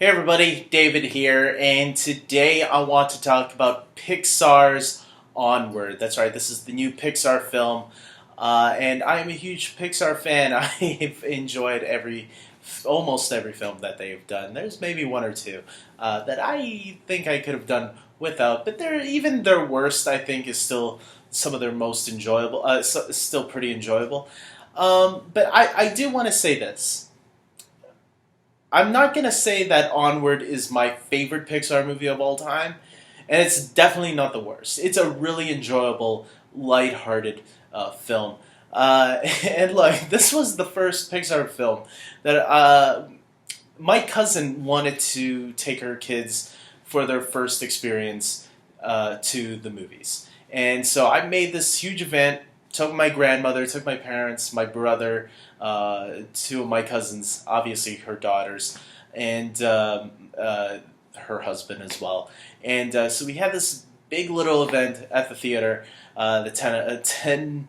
Hey everybody, David here, and today I want to talk about Pixar's Onward. That's right, this is the new Pixar film, and I'm a huge Pixar fan. I've enjoyed almost every film that they've done. There's maybe one or two that I think I could have done without, but even their worst, I think, is still some of their most enjoyable. Still pretty enjoyable. But I do want to say this. I'm not going to say that Onward is my favorite Pixar movie of all time, and it's definitely not the worst. It's a really enjoyable, lighthearted film. And look, this was the first Pixar film that my cousin wanted to take her kids for their first experience to the movies. And so I made this huge event, took my grandmother, took my parents, my brother, two of my cousins, obviously her daughters, and her husband as well. And so we had this big little event at the theater, the 10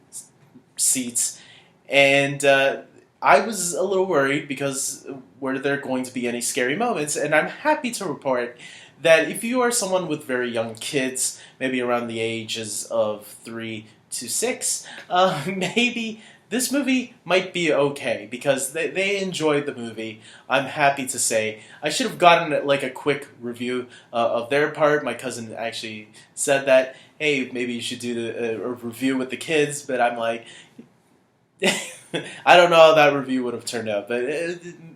seats, and I was a little worried because were there going to be any scary moments? And I'm happy to report that if you are someone with very young kids, maybe around the ages of 3 to 6, maybe this movie might be okay because they enjoyed the movie. I'm happy to say. I should have gotten like a quick review of their part. My cousin actually said that, hey, maybe you should do a review with the kids, but I'm like, I don't know how that review would have turned out, but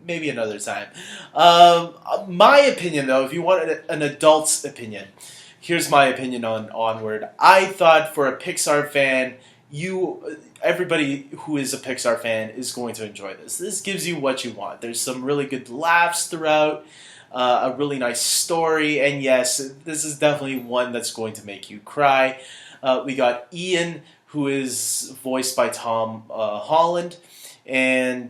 maybe another time. My opinion, though, if you want an adult's opinion, here's my opinion on Onward. I thought for a Pixar fan, everybody who is a Pixar fan is going to enjoy this. This gives you what you want. There's some really good laughs throughout, a really nice story, and yes, this is definitely one that's going to make you cry. We got Ian, who is voiced by Tom Holland, and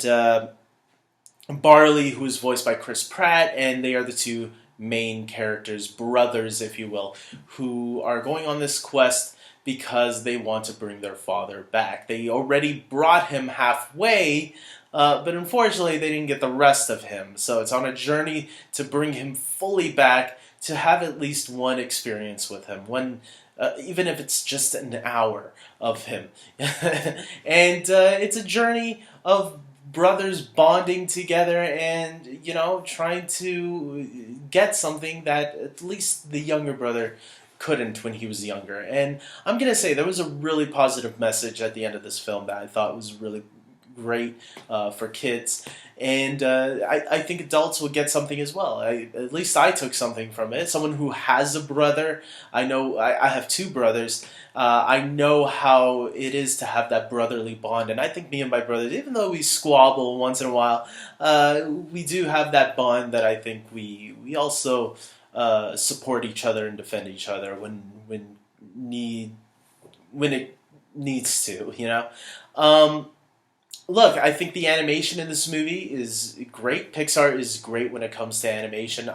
Barley, who is voiced by Chris Pratt, and they are the two main characters, brothers, if you will, who are going on this quest because they want to bring their father back. They already brought him halfway, but unfortunately they didn't get the rest of him. So it's on a journey to bring him fully back, to have at least one experience with him, even if it's just an hour of him. And it's a journey of brothers bonding together and, trying to get something that at least the younger brother couldn't when he was younger. And I'm going to say there was a really positive message at the end of this film that I thought was really great for kids. And I think adults will get something as well. At least I took something from it. Someone who has a brother, I know I have two brothers. I know how it is to have that brotherly bond. And I think me and my brothers, even though we squabble once in a while, we do have that bond that I think we also support each other and defend each other when it needs to. Look, I think the animation in this movie is great. Pixar is great when it comes to animation.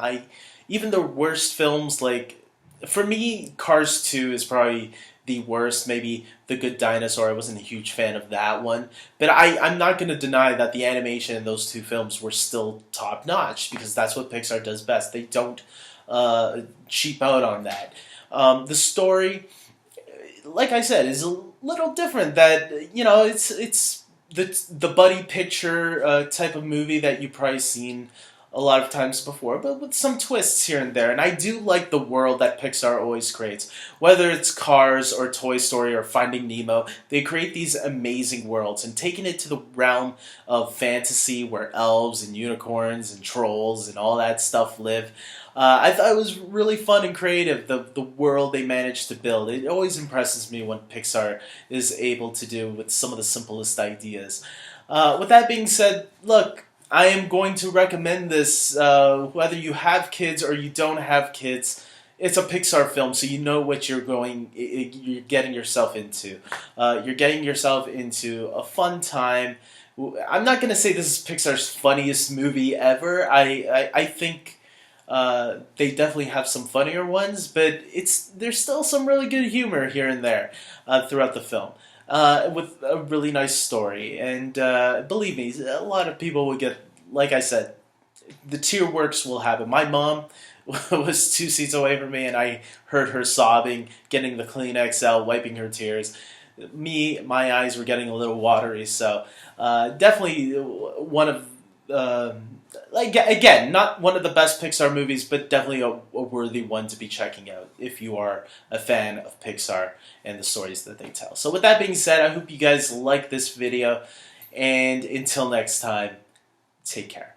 Even the worst films, like, for me, Cars 2 is probably the worst. Maybe The Good Dinosaur, I wasn't a huge fan of that one. But I'm not going to deny that the animation in those two films were still top-notch, because that's what Pixar does best. They don't cheap out on that. The story, like I said, is a little different. That, it's the buddy picture type of movie that you've probably seen a lot of times before, but with some twists here and there. And I do like the world that Pixar always creates. Whether it's Cars or Toy Story or Finding Nemo, they create these amazing worlds. And taking it to the realm of fantasy where elves and unicorns and trolls and all that stuff live, I thought it was really fun and creative, the world they managed to build. It always impresses me when Pixar is able to do with some of the simplest ideas. With that being said, look, I am going to recommend this, whether you have kids or you don't have kids. It's a Pixar film, so you know what you're getting yourself into. You're getting yourself into a fun time. I'm not going to say this is Pixar's funniest movie ever. I think they definitely have some funnier ones, but there's still some really good humor here and there throughout the film. With a really nice story. And believe me, a lot of people will get, like I said, the tear works will happen. My mom was 2 seats away from me, and I heard her sobbing, getting the Kleenex out, wiping her tears. My eyes were getting a little watery. So definitely one of again, not one of the best Pixar movies, but definitely a worthy one to be checking out if you are a fan of Pixar and the stories that they tell. So with that being said, I hope you guys like this video, and until next time, take care.